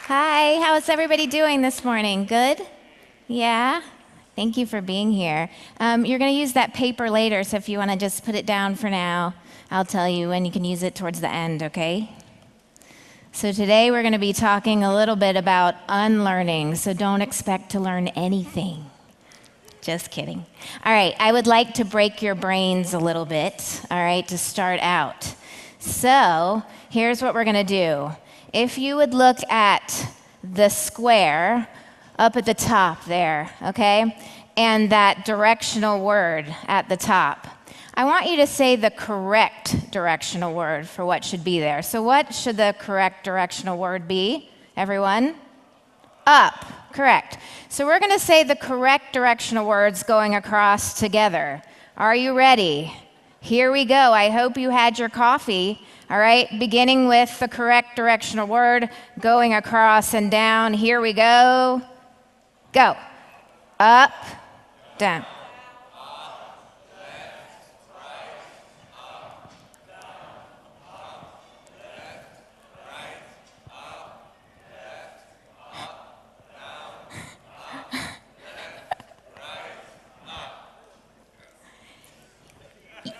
Hi, how is everybody doing this morning? Good? Yeah? Thank you for being here. You're going to use that paper later, so if you want to just put it down for now, I'll tell you when you can use it towards the end, okay? So today we're going to be talking a little bit about unlearning, so don't expect to learn anything. Just kidding. All right, I would like to break your brains a little bit, all right, to start out. So here's what we're going to do. If you would look at the square up at the top there, okay, and that directional word at the top, I want you to say the correct directional word for what should be there. So what should the correct directional word be, everyone? Up, correct. So we're going to say the correct directional words going across together. Are you ready? Here we go. I hope you had your coffee. All right, beginning with the correct directional word, going across and down. Here we go. Go. Up, down.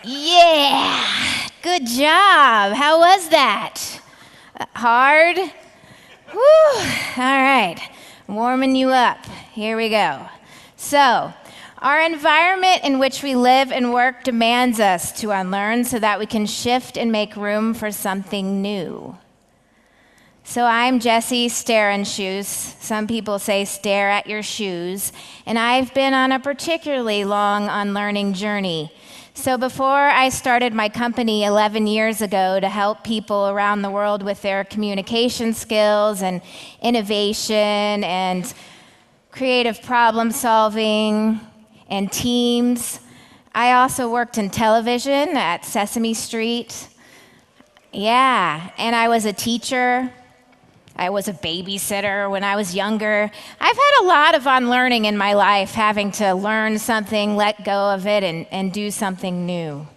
Yeah, good job. How was that? Hard? Whew. All right, warming you up. Here we go. So, our environment in which we live and work demands us to unlearn so that we can shift and make room for something new. So I'm Jessie Shternshus. Some people say stare at your shoes. And I've been on a particularly long unlearning journey. So before I started my company 11 years ago to help people around the world with their communication skills and innovation and creative problem solving and teams, I also worked in television at Sesame Street. Yeah, and I was a teacher. I was a babysitter when I was younger. I've had a lot of unlearning in my life, having to learn something, let go of it, and do something new.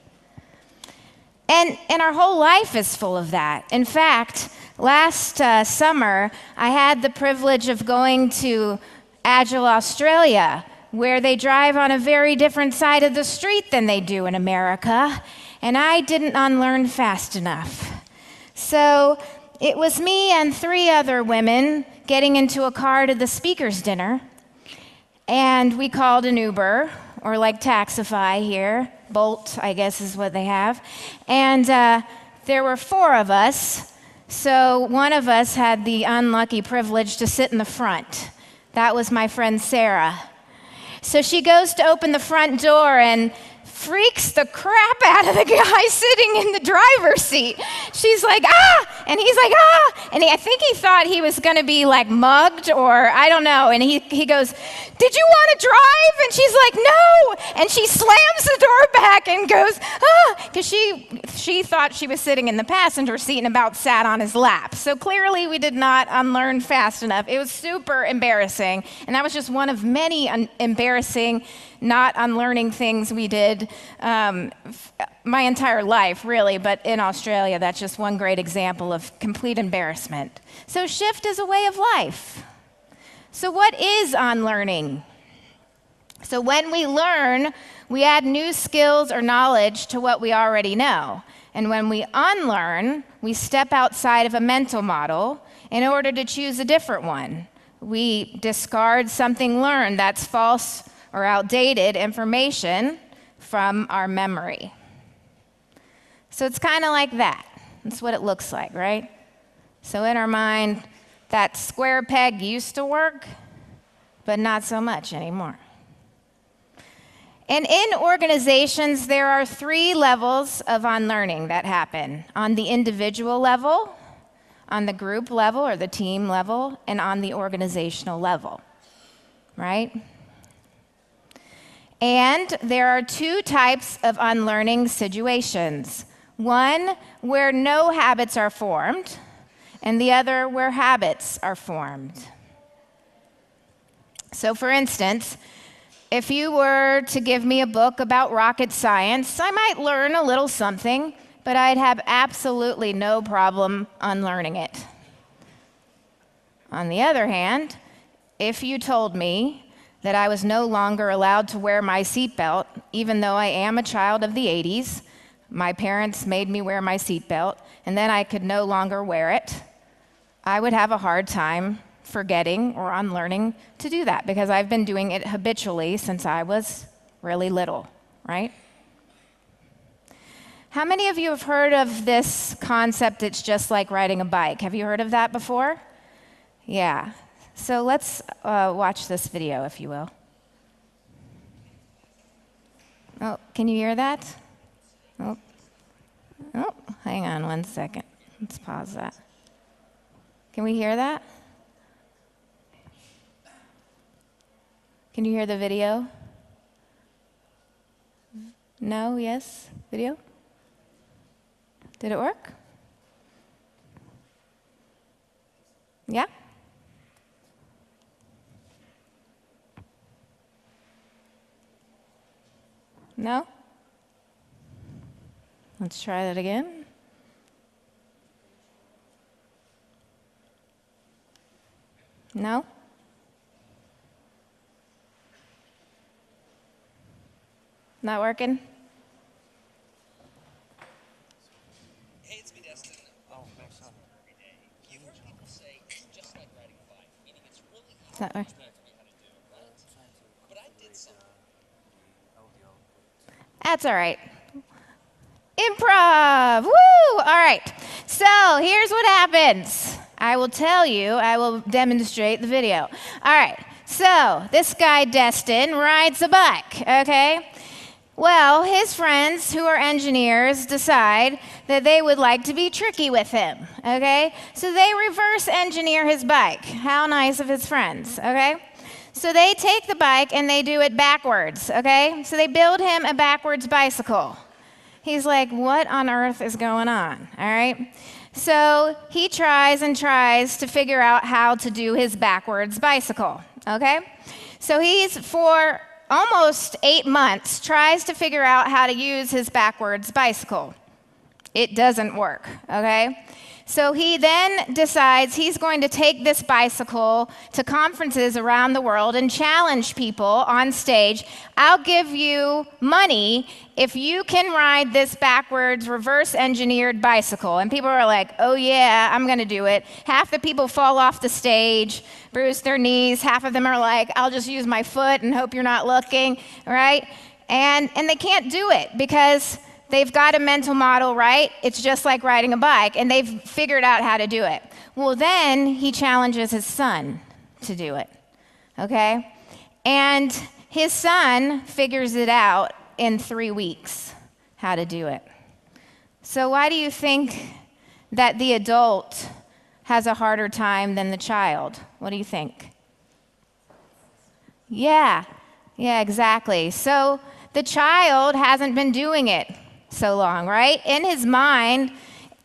And our whole life is full of that. In fact, last summer, I had the privilege of going to Agile, Australia, where they drive on a very different side of the street than they do in America, and I didn't unlearn fast enough. So it was me and 3 other women getting into a car to the speaker's dinner, and we called an Uber, or like Taxify here. Bolt, I guess, is what they have. And there were 4 of us, so one of us had the unlucky privilege to sit in the front. That was my friend Sarah. So she goes to open the front door and freaks the crap out of the guy sitting in the driver's seat. She's like, ah! And he's like, ah! And I think he thought he was going to be like mugged or I don't know. And he goes, did you want to drive? And she's like, no! And she slams the door back and goes, ah! Because she thought she was sitting in the passenger seat and about sat on his lap. So clearly we did not unlearn fast enough. It was super embarrassing. And that was just one of many embarrassing, not unlearning things we did my entire life, really, but in Australia, that's just one great example of complete embarrassment. So shift is a way of life. So what is unlearning? So when we learn, we add new skills or knowledge to what we already know. And when we unlearn, we step outside of a mental model in order to choose a different one. We discard something learned that's false or outdated information from our memory. So it's kind of like that. That's what it looks like, right? So in our mind, that square peg used to work, but not so much anymore. And in organizations, there are 3 levels of unlearning that happen: on the individual level, on the group level or the team level, and on the organizational level, right? And there are 2 types of unlearning situations. One where no habits are formed, and the other where habits are formed. So for instance, if you were to give me a book about rocket science, I might learn a little something, but I'd have absolutely no problem unlearning it. On the other hand, if you told me that I was no longer allowed to wear my seatbelt, even though I am a child of the 80s, my parents made me wear my seatbelt, and then I could no longer wear it, I would have a hard time forgetting or unlearning to do that because I've been doing it habitually since I was really little, right? How many of you have heard of this concept, it's just like riding a bike? Have you heard of that before? Yeah. So let's watch this video, if you will. Oh, can you hear that? Oh, hang on one second. Let's pause that. Can we hear that? Can you hear the video? No? Yes? Video? Did it work? Yeah? No? Let's try that again. No? Not working? Hey, it's me, Destin. Every day. You heard people say it's just like riding a bike, meaning it's really easy That way. to me how to do it, right? But I did something. That's all right. Improv! Woo! All right. So here's what happens. I will tell you, I will demonstrate the video. All right. So this guy, Destin, rides a bike, okay? Well, his friends, who are engineers, decide that they would like to be tricky with him, okay? So they reverse engineer his bike. How nice of his friends, okay? So they take the bike and they do it backwards, okay? So they build him a backwards bicycle. He's like, what on earth is going on, all right? So he tries and tries to figure out how to do his backwards bicycle, okay? So he's, for almost 8 months, tries to figure out how to use his backwards bicycle. It doesn't work, okay? So he then decides he's going to take this bicycle to conferences around the world and challenge people on stage. I'll give you money if you can ride this backwards reverse engineered bicycle. And people are like, oh yeah, I'm gonna do it. Half the people fall off the stage, bruise their knees. Half of them are like, I'll just use my foot and hope you're not looking, right? And they can't do it because they've got a mental model, right? It's just like riding a bike, and they've figured out how to do it. Well, then he challenges his son to do it, okay? And his son figures it out in 3 weeks, how to do it. So why do you think that the adult has a harder time than the child? What do you think? Yeah, exactly. So the child hasn't been doing it so long, right? In his mind,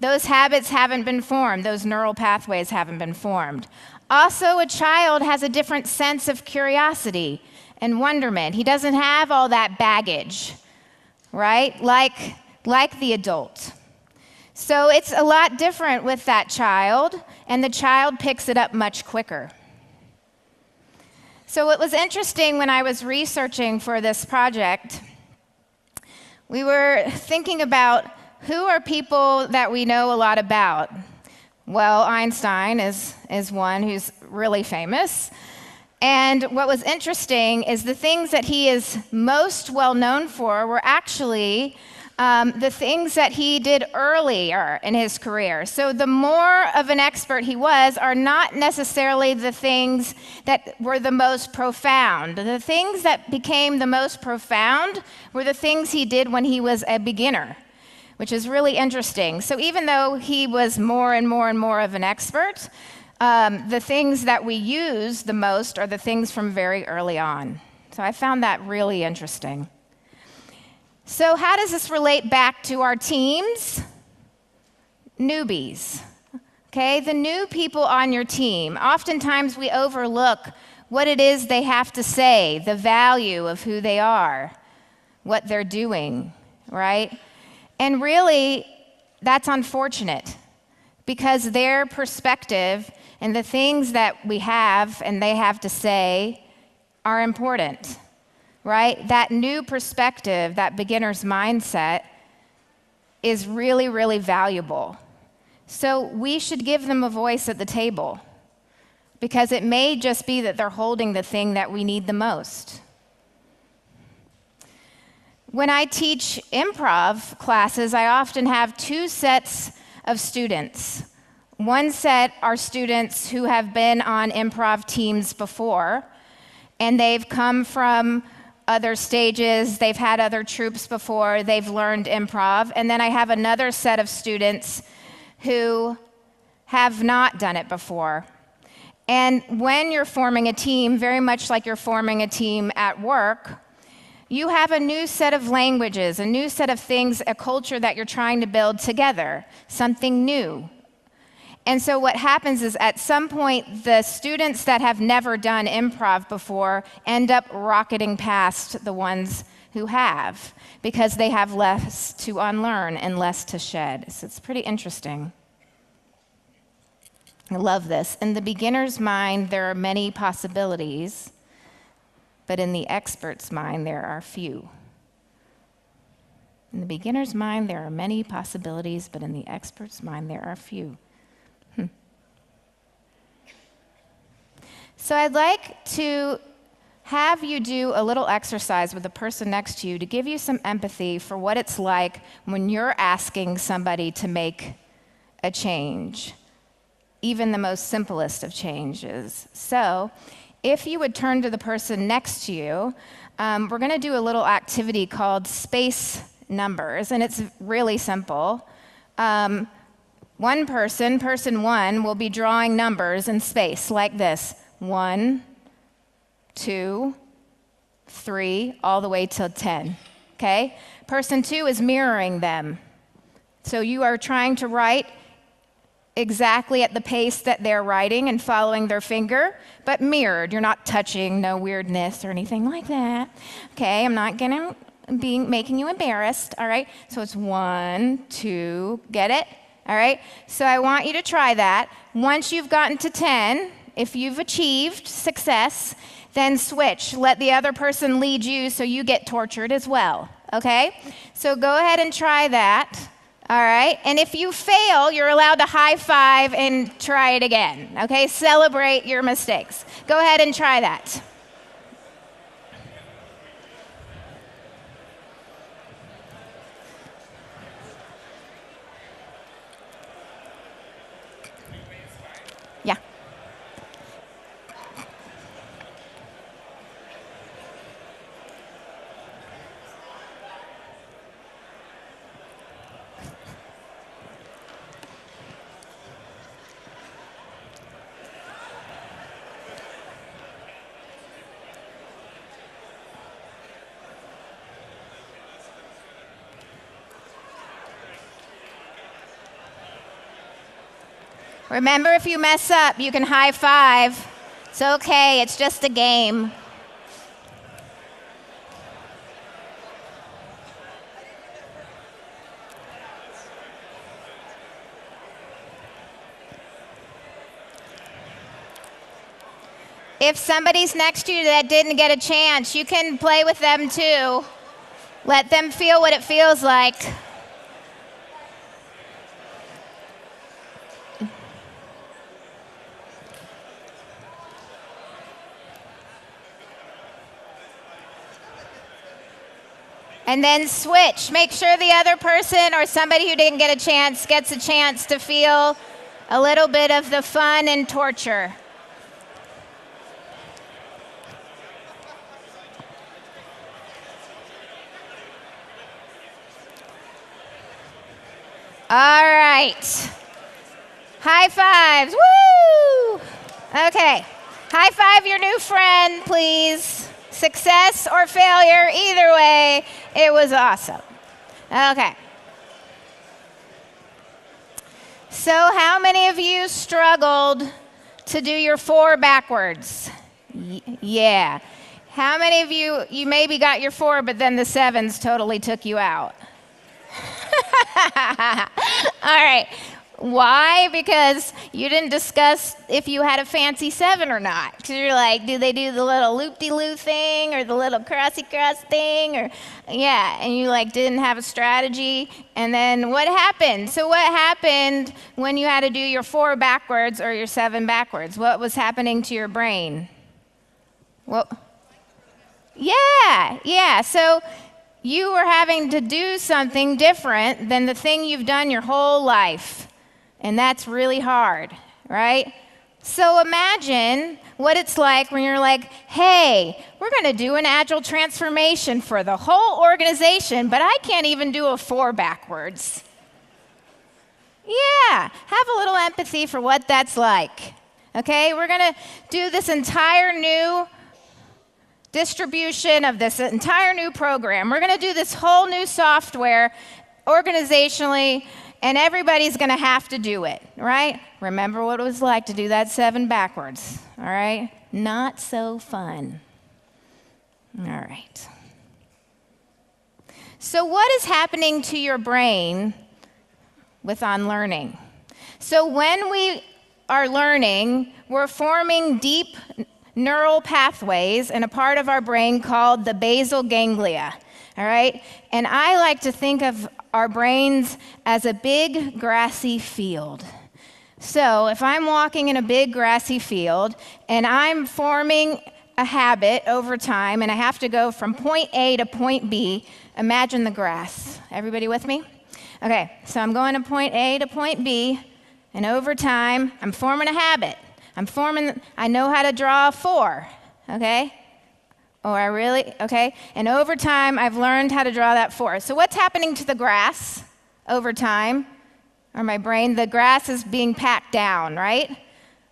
those habits haven't been formed. Those neural pathways haven't been formed. Also, a child has a different sense of curiosity and wonderment. He doesn't have all that baggage, right? Like the adult. So it's a lot different with that child, and the child picks it up much quicker. So it was interesting when I was researching for this project. We were thinking about who are people that we know a lot about. Well, Einstein is one who's really famous. And what was interesting is the things that he is most well known for were actually the things that he did earlier in his career. So the more of an expert he was are not necessarily the things that were the most profound. The things that became the most profound were the things he did when he was a beginner, which is really interesting. So even though he was more and more and more of an expert, the things that we use the most are the things from very early on. So I found that really interesting. So how does this relate back to our teams? Newbies, okay? The new people on your team. Oftentimes we overlook what it is they have to say, the value of who they are, what they're doing, right? And really, that's unfortunate because their perspective and the things that we have and they have to say are important, right? That new perspective, that beginner's mindset, is really, really valuable. So we should give them a voice at the table, because it may just be that they're holding the thing that we need the most. When I teach improv classes, I often have two sets of students. One set are students who have been on improv teams before, and they've come from other stages, they've had other troupes before, they've learned improv. And then I have another set of students who have not done it before. And when you're forming a team, very much like you're forming a team at work, you have a new set of languages, a new set of things, a culture that you're trying to build together, something new. And so what happens is at some point, the students that have never done improv before end up rocketing past the ones who have, because they have less to unlearn and less to shed. So it's pretty interesting. I love this. In the beginner's mind, there are many possibilities, but in the expert's mind, there are few. In the beginner's mind, there are many possibilities, but in the expert's mind, there are few. So I'd like to have you do a little exercise with the person next to you to give you some empathy for what it's like when you're asking somebody to make a change, even the most simplest of changes. So if you would turn to the person next to you, we're going to do a little activity called space numbers, and it's really simple. One person, person one, will be drawing numbers in space like this. 1, 2, 3, all the way till 10, okay? Person two is mirroring them. So you are trying to write exactly at the pace that they're writing and following their finger, but mirrored. You're not touching, no weirdness or anything like that. Okay, I'm not gonna be making you embarrassed, all right? So it's 1, 2, get it? All right, so I want you to try that. Once you've gotten to 10, if you've achieved success, then switch. Let the other person lead you so you get tortured as well, okay? So go ahead and try that, all right? And if you fail, you're allowed to high five and try it again, okay? Celebrate your mistakes. Go ahead and try that. Yeah. Remember, if you mess up, you can high five. It's okay, it's just a game. If somebody's next to you that didn't get a chance, you can play with them too. Let them feel what it feels like. And then switch. Make sure the other person or somebody who didn't get a chance gets a chance to feel a little bit of the fun and torture. All right. High fives. Woo! Okay. High five your new friend, please. Success or failure, either way, it was awesome. Okay. So how many of you struggled to do your 4 backwards? Yeah. How many of you maybe got your 4, but then the 7s totally took you out? All right. Why? Because you didn't discuss if you had a fancy 7 or not. Because you're like, do they do the little loop-de-loo thing or the little crossy-cross thing? Or, yeah, and you like didn't have a strategy. And then what happened? So what happened when you had to do your 4 backwards or your 7 backwards? What was happening to your brain? Well, yeah. So you were having to do something different than the thing you've done your whole life. And that's really hard, right? So imagine what it's like when you're like, hey, we're going to do an Agile transformation for the whole organization, but I can't even do a 4 backwards. Yeah, have a little empathy for what that's like. Okay, we're going to do this entire new distribution of this entire new program. We're going to do this whole new software organizationally, and everybody's going to have to do it, right? Remember what it was like to do that 7 backwards, all right? Not so fun. All right. So what is happening to your brain with unlearning? So when we are learning, we're forming deep neural pathways in a part of our brain called the basal ganglia, all right? And I like to think of our brains as a big grassy field. So if I'm walking in a big grassy field and I'm forming a habit over time and I have to go from point A to point B, imagine the grass. Everybody with me? Okay, so I'm going to point A to point B, and over time I'm forming a habit. I know how to draw a 4, okay? Okay? And over time, I've learned how to draw that 4. So what's happening to the grass over time, or my brain? The grass is being packed down, right?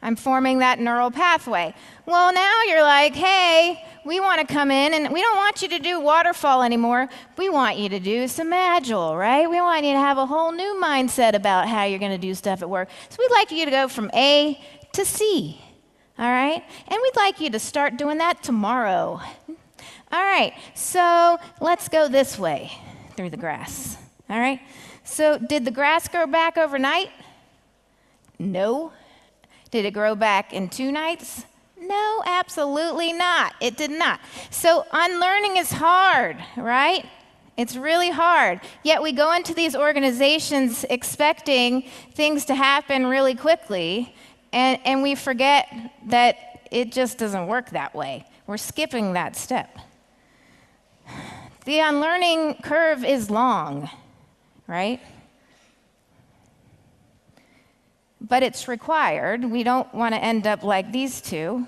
I'm forming that neural pathway. Well, now you're like, hey, we want to come in, and we don't want you to do waterfall anymore. We want you to do some Agile, right? We want you to have a whole new mindset about how you're going to do stuff at work. So we'd like you to go from A to C. All right? And we'd like you to start doing that tomorrow. All right, so let's go this way through the grass. All right? So did the grass grow back overnight? No. Did it grow back in 2 nights? No, absolutely not. It did not. So unlearning is hard, right? It's really hard. Yet we go into these organizations expecting things to happen really quickly, and we forget that it just doesn't work that way. We're skipping that step. The unlearning curve is long, right? But it's required. We don't want to end up like these two,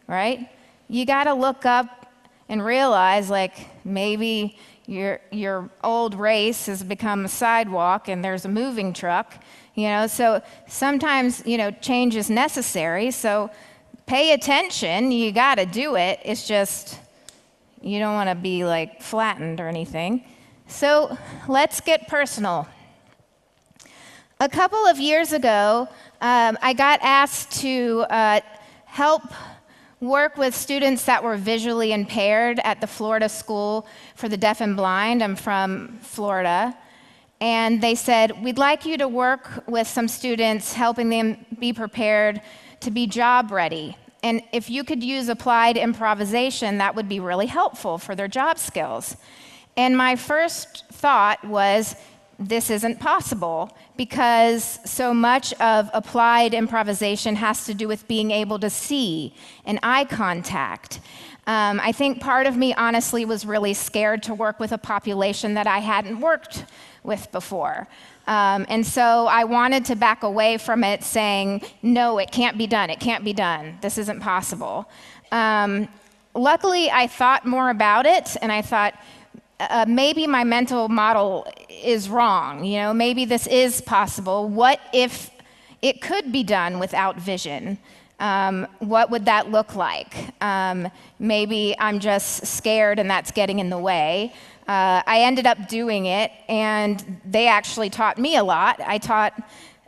right? You got to look up and realize, like, maybe your old race has become a sidewalk and there's a moving truck. So sometimes, change is necessary. So pay attention. You got to do it. It's just, you don't want to be like flattened or anything. So let's get personal. A couple of years ago, I got asked to help work with students that were visually impaired at the Florida School for the Deaf and Blind. I'm from Florida. And they said, we'd like you to work with some students, helping them be prepared to be job ready. And if you could use applied improvisation, that would be really helpful for their job skills. And my first thought was, this isn't possible, because so much of applied improvisation has to do with being able to see and eye contact. I think part of me, honestly, was really scared to work with a population that I hadn't worked with before. And so I wanted to back away from it, saying, no, it can't be done. It can't be done. This isn't possible. Luckily, I thought more about it, and I thought, maybe my mental model is wrong. Maybe this is possible. What if it could be done without vision? What would that look like? Maybe I'm just scared and that's getting in the way. I ended up doing it, and they actually taught me a lot. I taught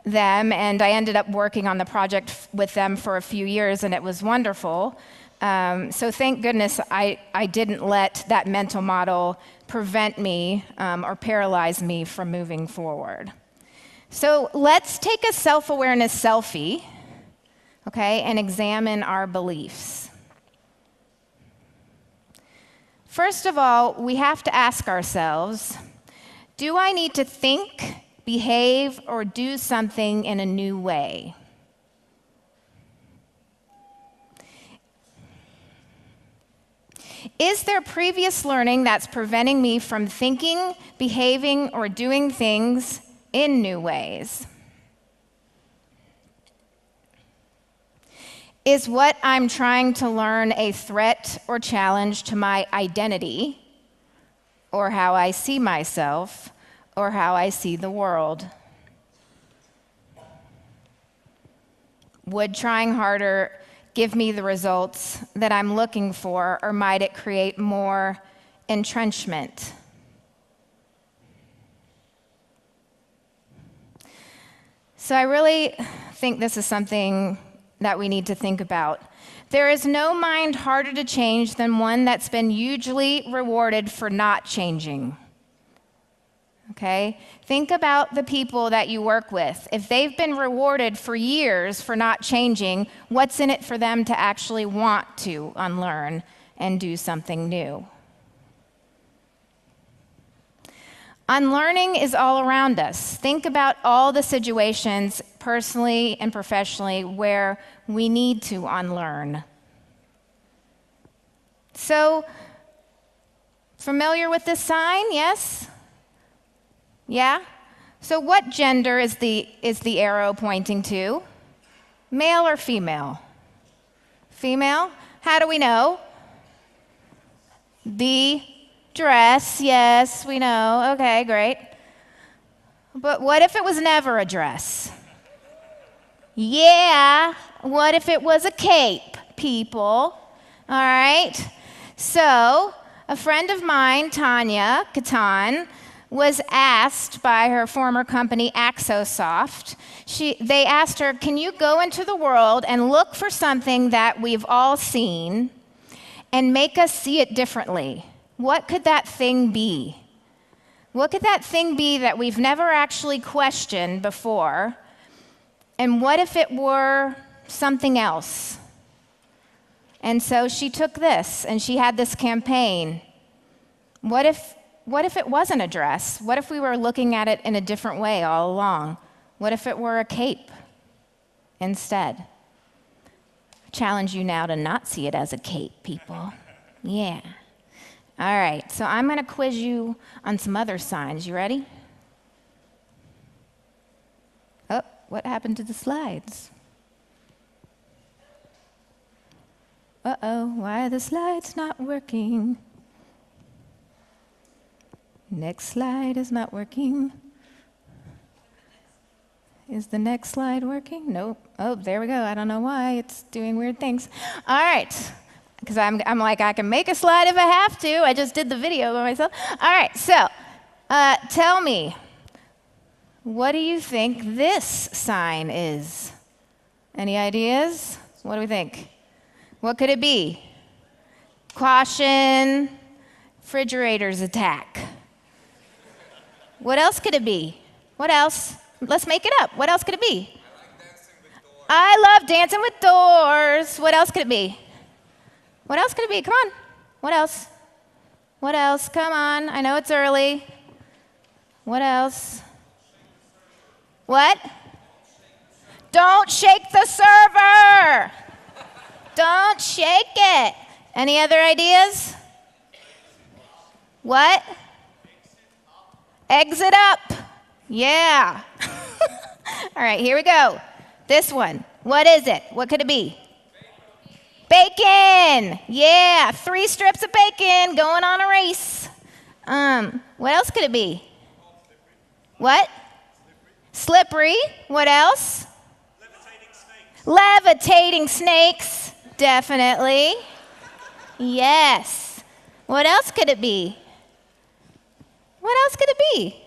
them, and I ended up working on the project with them for a few years, and it was wonderful. So thank goodness I didn't let that mental model prevent me or paralyze me from moving forward. So let's take a self-awareness selfie, okay, and examine our beliefs. First of all, we have to ask ourselves, do I need to think, behave, or do something in a new way? Is there previous learning that's preventing me from thinking, behaving, or doing things in new ways? Is what I'm trying to learn a threat or challenge to my identity, or how I see myself, or how I see the world? Would trying harder give me the results that I'm looking for, or might it create more entrenchment? So I really think this is something that we need to think about. There is no mind harder to change than one that's been hugely rewarded for not changing. Okay? Think about the people that you work with. If they've been rewarded for years for not changing, what's in it for them to actually want to unlearn and do something new? Unlearning is all around us. Think about all the situations, personally and professionally, where we need to unlearn. So, familiar with this sign? Yes? Yeah? So what gender is the arrow pointing to? Male or female? Female? How do we know? The dress, yes, we know. Okay, great. But what if it was never a dress? Yeah, what if it was a cape, people? All right? So, a friend of mine, Tanya Katan, was asked by her former company, Axosoft. They asked her, can you go into the world and look for something that we've all seen and make us see it differently? What could that thing be? What could that thing be that we've never actually questioned before? And what if it were something else? And so she took this and she had this campaign. What if it wasn't a dress? What if we were looking at it in a different way all along? What if it were a cape instead? I challenge you now to not see it as a cape, people. Yeah. All right, so I'm going to quiz you on some other signs. You ready? Oh, what happened to the slides? Uh-oh, why are the slides not working? Next slide is not working. Is the next slide working? Nope. Oh, there we go. I don't know why. It's doing weird things. All right. Because I'm like, I can make a slide if I have to. I just did the video by myself. All right. So tell me, what do you think this sign is? Any ideas? What do we think? What could it be? Caution, refrigerators attack. What else could it be? What else? Let's make it up. What else could it be? I love dancing with doors. What else could it be? What else could it be? Come on. What else? What else? Come on. I know it's early. What else? What? Don't shake the server. Don't shake it. Any other ideas? What? Exit up. Yeah. All right, here we go. This one. What is it? What could it be? Bacon. Yeah, 3 strips of bacon going on a race. What else could it be? What? Slippery. What else? Levitating snakes. Definitely. Yes. What else could it be? What else could it be?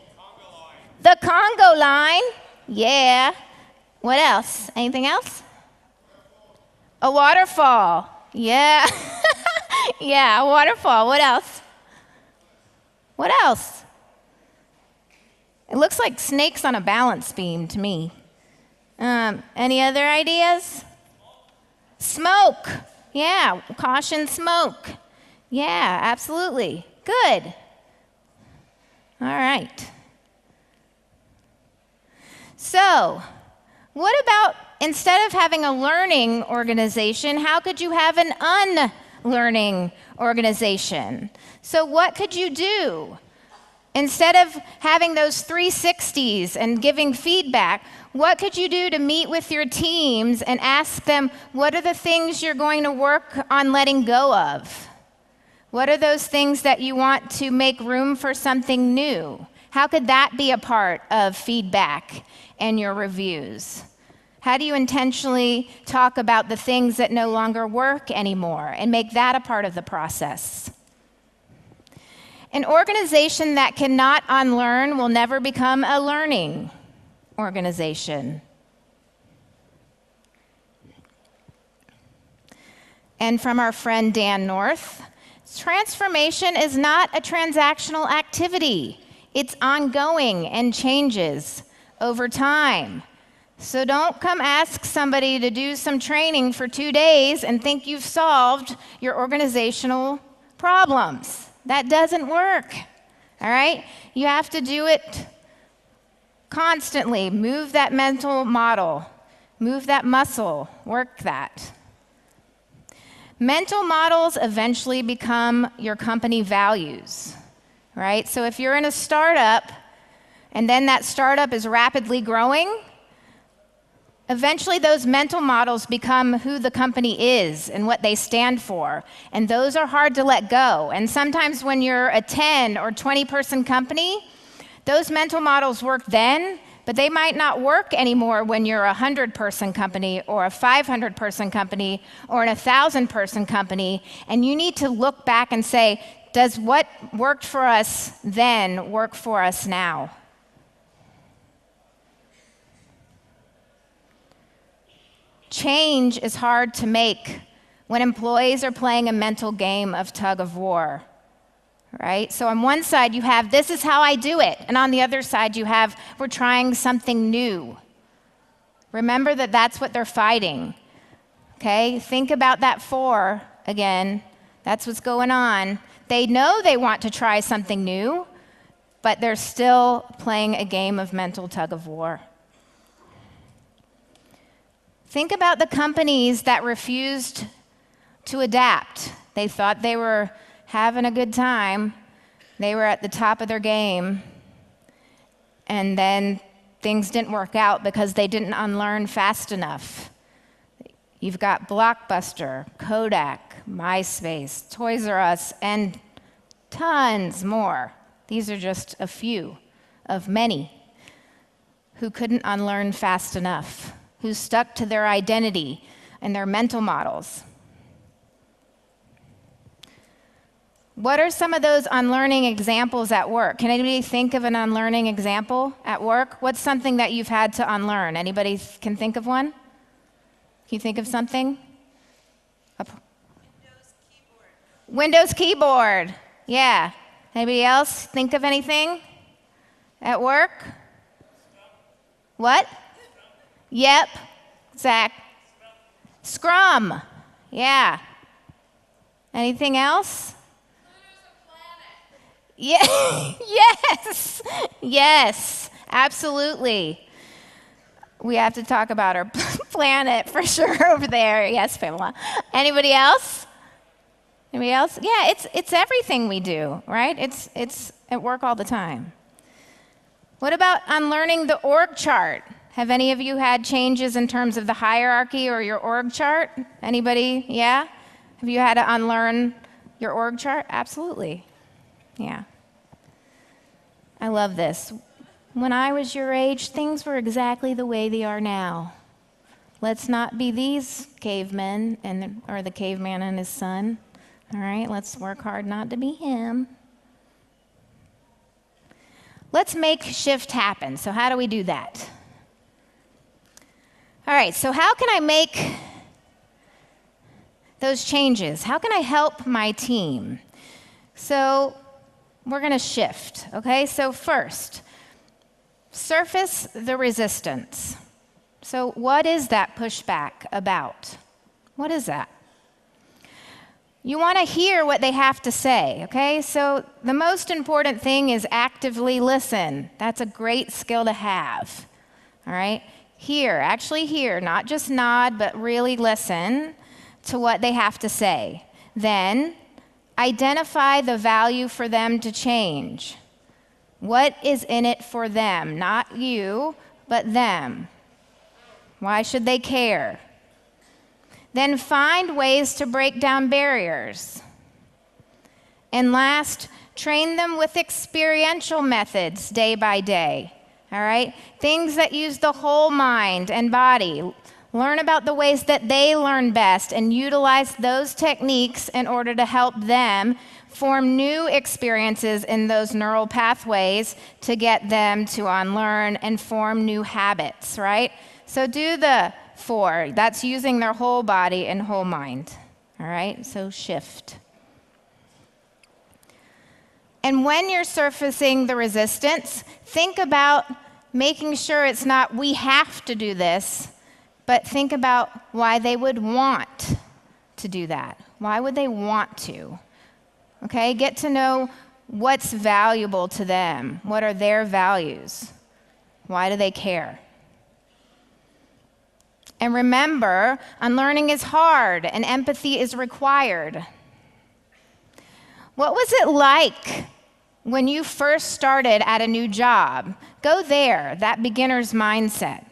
The Congo line. Yeah. What else? Anything else? A waterfall. Yeah. Yeah, a waterfall. What else? What else? It looks like snakes on a balance beam to me. Any other ideas? Smoke. Yeah, caution smoke. Yeah, absolutely. Good. All right. So, what about instead of having a learning organization, how could you have an unlearning organization? So what could you do? Instead of having those 360s and giving feedback, what could you do to meet with your teams and ask them, what are the things you're going to work on letting go of? What are those things that you want to make room for something new? How could that be a part of feedback and your reviews? How do you intentionally talk about the things that no longer work anymore and make that a part of the process? An organization that cannot unlearn will never become a learning organization. And from our friend Dan North, transformation is not a transactional activity. It's ongoing and changes over time. So don't come ask somebody to do some training for 2 days and think you've solved your organizational problems. That doesn't work, all right? You have to do it constantly. Move that mental model, move that muscle, work that. Mental models eventually become your company values, right? So if you're in a startup and then that startup is rapidly growing, eventually those mental models become who the company is and what they stand for. And those are hard to let go. And sometimes when you're a 10 or 20 person company, those mental models work then, but they might not work anymore when you're a 100 person company or a 500 person company or an 1,000 person company. And you need to look back and say, does what worked for us then work for us now? Change is hard to make when employees are playing a mental game of tug of war, right? So on one side you have, this is how I do it. And on the other side you have, we're trying something new. Remember that that's what they're fighting, okay? Think about that 4 again. That's what's going on. They know they want to try something new, but they're still playing a game of mental tug of war. Think about the companies that refused to adapt. They thought they were having a good time. They were at the top of their game. And then things didn't work out because they didn't unlearn fast enough. You've got Blockbuster, Kodak, MySpace, Toys R Us, and tons more. These are just a few of many who couldn't unlearn fast enough, who stuck to their identity and their mental models. What are some of those unlearning examples at work? Can anybody think of an unlearning example at work? What's something that you've had to unlearn? Anybody can think of one? Can you think of something? Windows keyboard. Yeah. Anybody else think of anything at work? What? Yep, Zach. Scrum. Yeah. Anything else? Yeah. Yes. Yes. Absolutely. We have to talk about our planet for sure over there. Yes, Pamela. Anybody else? Anybody else? Yeah, it's everything we do, right? It's at work all the time. What about unlearning the org chart? Have any of you had changes in terms of the hierarchy or your org chart? Anybody? Yeah? Have you had to unlearn your org chart? Absolutely. Yeah. I love this. When I was your age, things were exactly the way they are now. Let's not be these cavemen or the caveman and his son. All right, let's work hard not to be him. Let's make shift happen. So how do we do that? All right, so how can I make those changes? How can I help my team? So we're going to shift, okay? So first, surface the resistance. So what is that pushback about? What is that? You want to hear what they have to say, okay? So the most important thing is actively listen. That's a great skill to have, all right? Actually hear, not just nod, but really listen to what they have to say. Then identify the value for them to change. What is in it for them? Not you, but them. Why should they care? Then find ways to break down barriers. And last, train them with experiential methods day by day. All right? Things that use the whole mind and body. Learn about the ways that they learn best and utilize those techniques in order to help them form new experiences in those neural pathways to get them to unlearn and form new habits, right? So do the 4. That's using their whole body and whole mind, all right? So shift. And when you're surfacing the resistance, think about making sure it's not, we have to do this, but think about why they would want to do that. Why would they want to? Okay, get to know what's valuable to them. What are their values? Why do they care? And remember, unlearning is hard and empathy is required. What was it like when you first started at a new job? Go there, that beginner's mindset.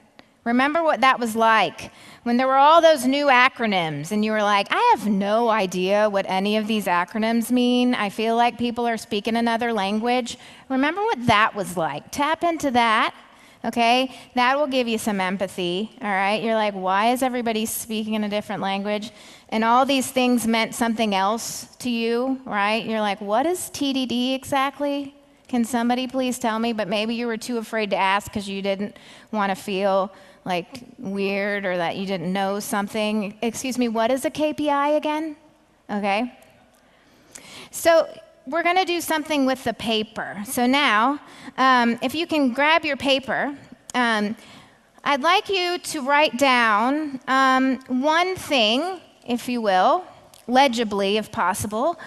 Remember what that was like when there were all those new acronyms and you were like, I have no idea what any of these acronyms mean. I feel like people are speaking another language. Remember what that was like. Tap into that, okay? That will give you some empathy, all right? You're like, why is everybody speaking in a different language? And all these things meant something else to you, right? You're like, what is TDD exactly? Can somebody please tell me? But maybe you were too afraid to ask because you didn't want to feel like weird or that you didn't know something. Excuse me, what is a KPI again? Okay. So we're going to do something with the paper. So now, if you can grab your paper, I'd like you to write down one thing, if you will, legibly if possible.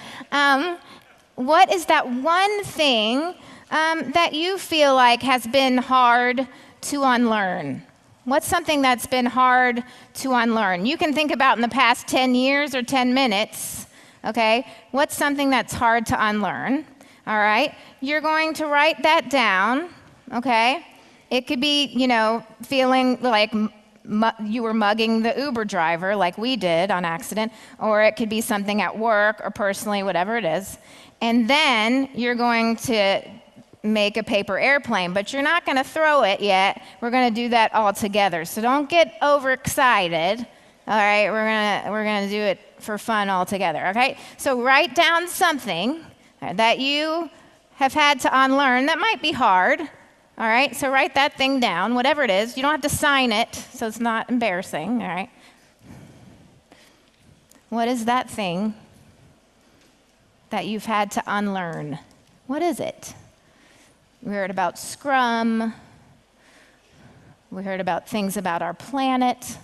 What is that one thing that you feel like has been hard to unlearn? What's something that's been hard to unlearn? You can think about in the past 10 years or 10 minutes, okay? What's something that's hard to unlearn, all right? You're going to write that down, okay? It could be, feeling like you were mugging the Uber driver like we did on accident, or it could be something at work or personally, whatever it is. And then you're going to make a paper airplane, but you're not going to throw it yet. We're going to do that all together. So don't get overexcited. All right, we're going to do it for fun all together, okay? So write down something that you have had to unlearn that might be hard. All right, so write that thing down, whatever it is. You don't have to sign it, so it's not embarrassing, all right? What is that thing that you've had to unlearn? What is it? We heard about Scrum. We heard about things about our planet.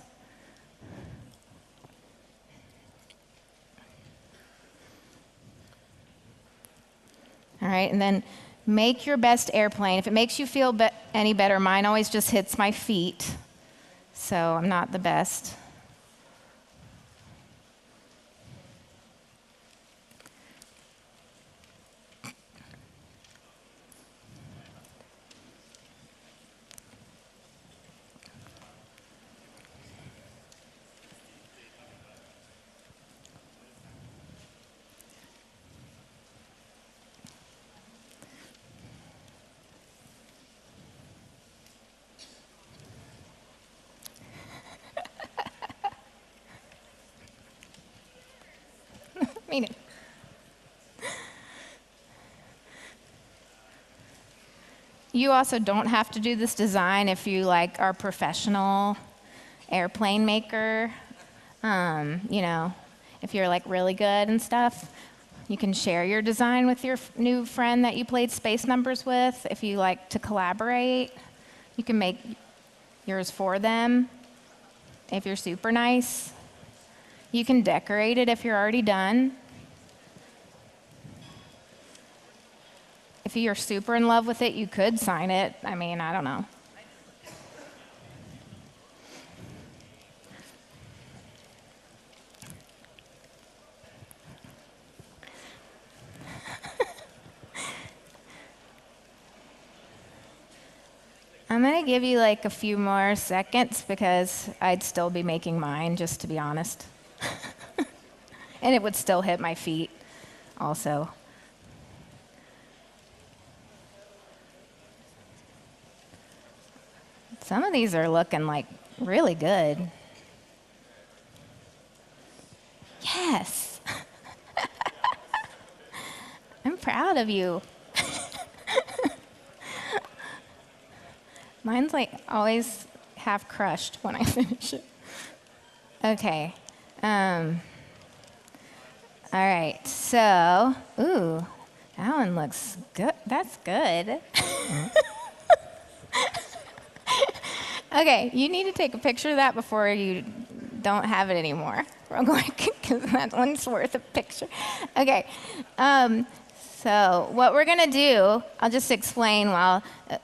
All right, and then make your best airplane. If it makes you feel any better, mine always just hits my feet, so I'm not the best. Mean it. You also don't have to do this design if you are professional airplane maker. If you're really good and stuff, you can share your design with your new friend that you played space numbers with if you like to collaborate. You can make yours for them if you're super nice. You can decorate it if you're already done. If you're super in love with it, you could sign it. I mean, I don't know. I'm going to give you like a few more seconds because I'd still be making mine, just to be honest. And it would still hit my feet also. Some of these are looking like really good. Yes. I'm proud of you. Mine's like always half crushed when I finish it. Okay. All right. So, ooh, that one looks good. That's good. Okay, you need to take a picture of that before you don't have it anymore, real quick, because that one's worth a picture. Okay. So what we're going to do, I'll just explain while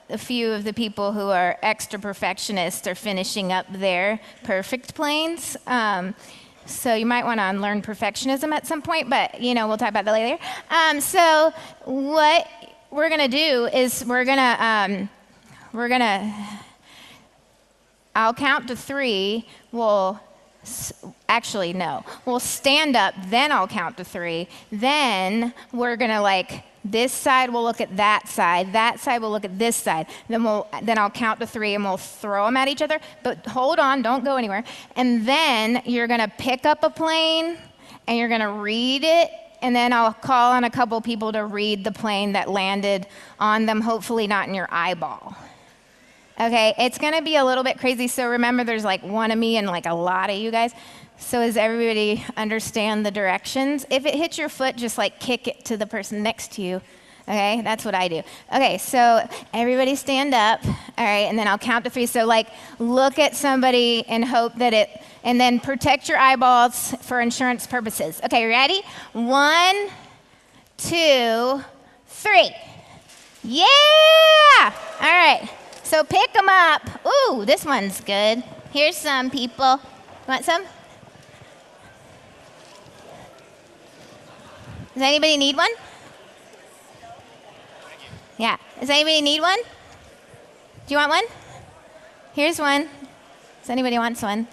a few of the people who are extra perfectionists are finishing up their perfect planes. So you might want to unlearn perfectionism at some point, but we'll talk about that later. So what we're going to do is I'll count to 3. We'll stand up, then I'll count to 3. Then we're gonna this side will look at that side will look at this side. Then I'll count to 3 and we'll throw them at each other. But hold on, don't go anywhere. And then you're gonna pick up a plane and you're gonna read it. And then I'll call on a couple people to read the plane that landed on them, hopefully not in your eyeball. Okay, it's going to be a little bit crazy, so remember there's one of me and a lot of you guys. So does everybody understand the directions? If it hits your foot, just kick it to the person next to you. Okay, that's what I do. Okay, so everybody stand up, all right, and then I'll count to 3. So look at somebody and hope that and then protect your eyeballs for insurance purposes. Okay, ready? 1, 2, 3. Yeah! All right. So pick them up. Ooh, this one's good. Here's some, people. Want some? Does anybody need one? Yeah. Does anybody need one? Do you want one? Here's one. Does anybody want one?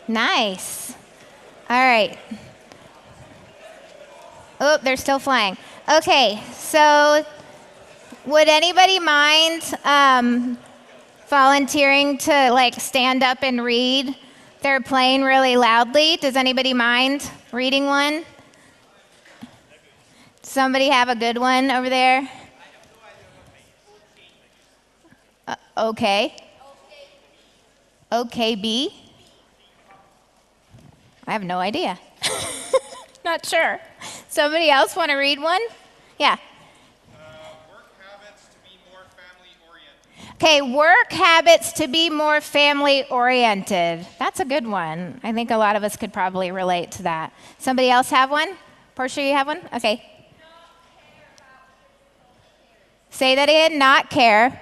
Nice. All right. Oh, they're still flying. Okay, so would anybody mind volunteering to stand up and read their plane really loudly? Does anybody mind reading one? Somebody have a good one over there? Okay. Okay, B. I have no idea. Not sure. Somebody else want to read one? Yeah. Work habits to be more family oriented. Okay, work habits to be more family oriented. That's a good one. I think a lot of us could probably relate to that. Somebody else have one? Portia, you have one? Okay. Say that again. Not care.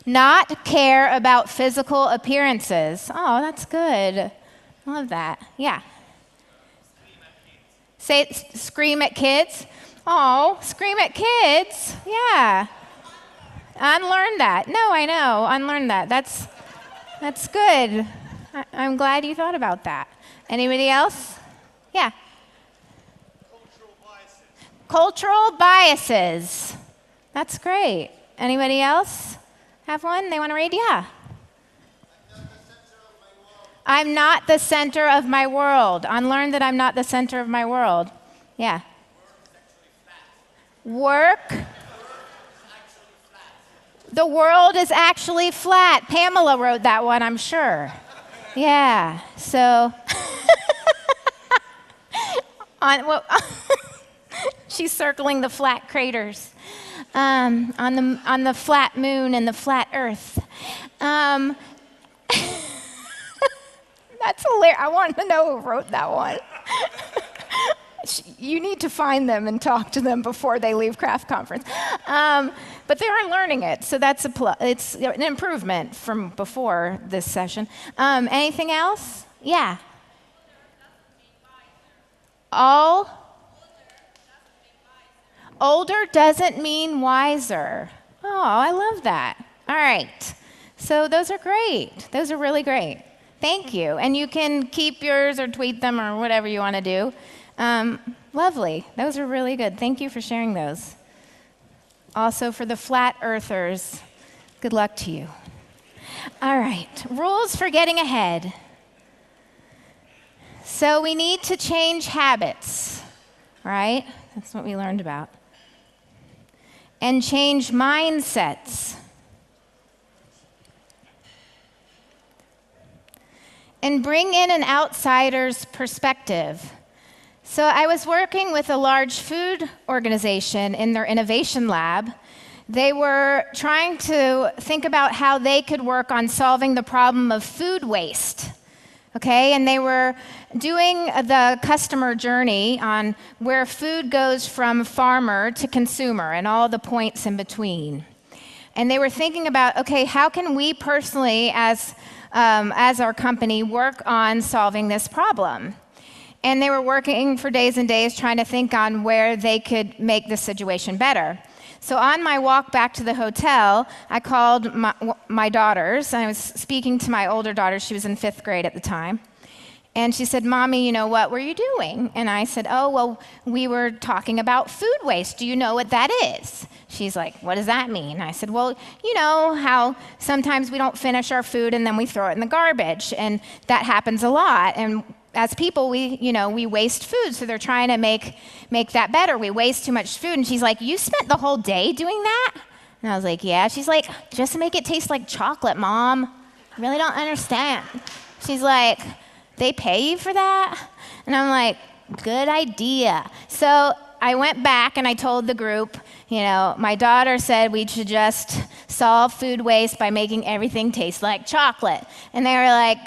Not care about physical appearances. Oh, that's good. I love that. Yeah. Say scream at kids. Oh, scream at kids. Yeah. Unlearn that. No, I know. Unlearn that. That's good. I'm glad you thought about that. Anybody else? Yeah. Cultural biases. Cultural biases. That's great. Anybody else have one they want to read? Yeah. I'm not the center of my world. Unlearn that I'm not the center of my world. Yeah. The world is actually flat. Pamela wrote that one, I'm sure. Yeah, so she's circling the flat craters on the flat moon and the flat earth. That's hilarious. I want to know who wrote that one. You need to find them and talk to them before they leave craft conference. But they are learning it, so that's it's an improvement from before this session. Anything else? Yeah. Older doesn't mean wiser. Oh, I love that. All right. So those are great. Those are really great. Thank you. And you can keep yours or tweet them or whatever you want to do. Lovely. Those are really good. Thank you for sharing those. Also, for the flat earthers, good luck to you. All right. Rules for getting ahead. So we need to change habits, right? That's what we learned about. And change mindsets. And bring in an outsider's perspective. So I was working with a large food organization in their innovation lab. They were trying to think about how they could work on solving the problem of food waste. Okay, and they were doing the customer journey on where food goes from farmer to consumer and all the points in between. And they were thinking about, okay, how can we personally, as our company, work on solving this problem? And they were working for days and days trying to think on where they could make the situation better. So on my walk back to the hotel, I called my daughters. I was speaking to my older daughter. She was in 5th grade at the time. And she said, "Mommy, you know, what were you doing?" And I said, "Oh, well, we were talking about food waste. Do you know what that is?" She's like, "What does that mean?" I said, "Well, you know how sometimes we don't finish our food and then we throw it in the garbage. And that happens a lot. And as people, we waste food, so they're trying to make that better. We waste too much food." And she's like, "You spent the whole day doing that?" And I was like, "Yeah." She's like, "Just to make it taste like chocolate, Mom. I really don't understand." She's like, "They pay you for that?" And I'm like, "Good idea." So I went back and I told the group, my daughter said we should just solve food waste by making everything taste like chocolate. And they were like,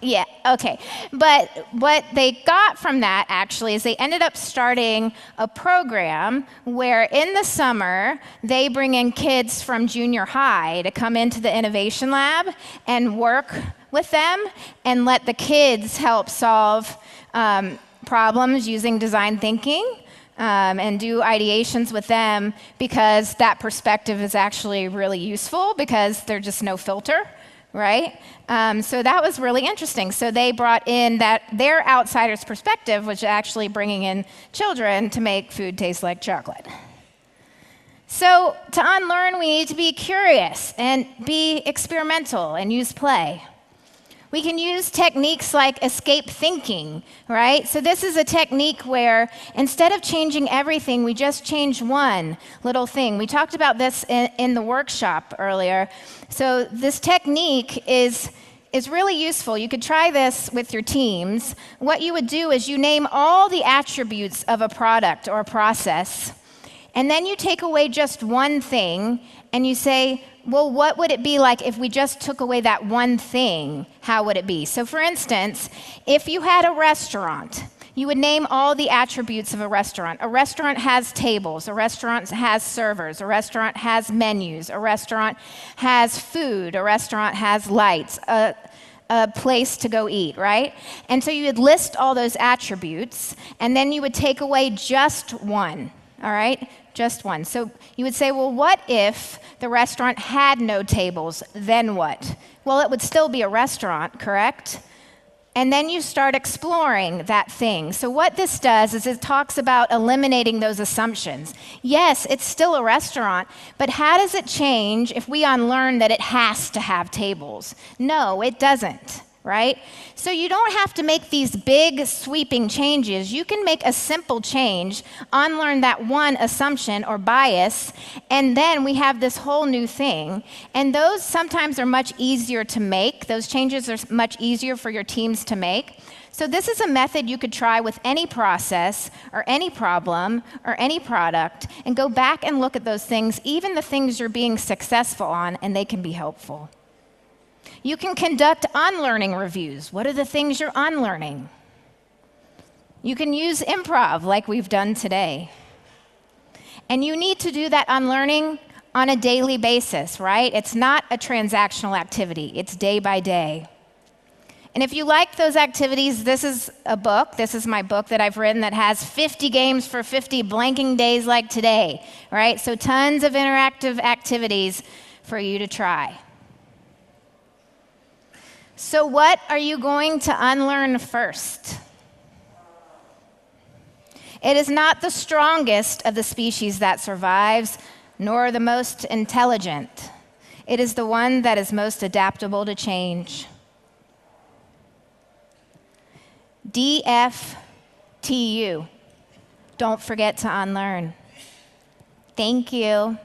"Yeah, okay." But what they got from that actually is they ended up starting a program where in the summer they bring in kids from junior high to come into the innovation lab and work with them and let the kids help solve problems using design thinking and do ideations with them, because that perspective is actually really useful because there's just no filter. Right? So that was really interesting. So they brought in their outsider's perspective, which is actually bringing in children to make food taste like chocolate. So to unlearn, we need to be curious and be experimental and use play. We can use techniques like escape thinking, right? So this is a technique where instead of changing everything, we just change one little thing. We talked about this in the workshop earlier. So this technique is really useful. You could try this with your teams. What you would do is you name all the attributes of a product or a process, and then you take away just one thing, and you say, well, what would it be like if we just took away that one thing? How would it be? So for instance, if you had a restaurant, you would name all the attributes of a restaurant. A restaurant has tables, a restaurant has servers, a restaurant has menus, a restaurant has food, a restaurant has lights, a place to go eat, right? And so you would list all those attributes, and then you would take away just one, all right? Just one. So you would say, well, what if the restaurant had no tables? Then what? Well, it would still be a restaurant, correct? And then you start exploring that thing. So what this does is it talks about eliminating those assumptions. Yes, it's still a restaurant, but how does it change if we unlearn that it has to have tables? No, it doesn't, right? So you don't have to make these big sweeping changes. You can make a simple change, unlearn that one assumption or bias, and then we have this whole new thing. And those sometimes are much easier to make. Those changes are much easier for your teams to make. So this is a method you could try with any process or any problem or any product and go back and look at those things, even the things you're being successful on, and they can be helpful. You can conduct unlearning reviews. What are the things you're unlearning? You can use improv like we've done today. And you need to do that unlearning on a daily basis, right? It's not a transactional activity. It's day by day. And if you like those activities, this is a book. This is my book that I've written that has 50 games for 50 blanking days like today, right? So tons of interactive activities for you to try. So what are you going to unlearn first? It is not the strongest of the species that survives, nor the most intelligent. It is the one that is most adaptable to change. DFTU. Don't forget to unlearn. Thank you.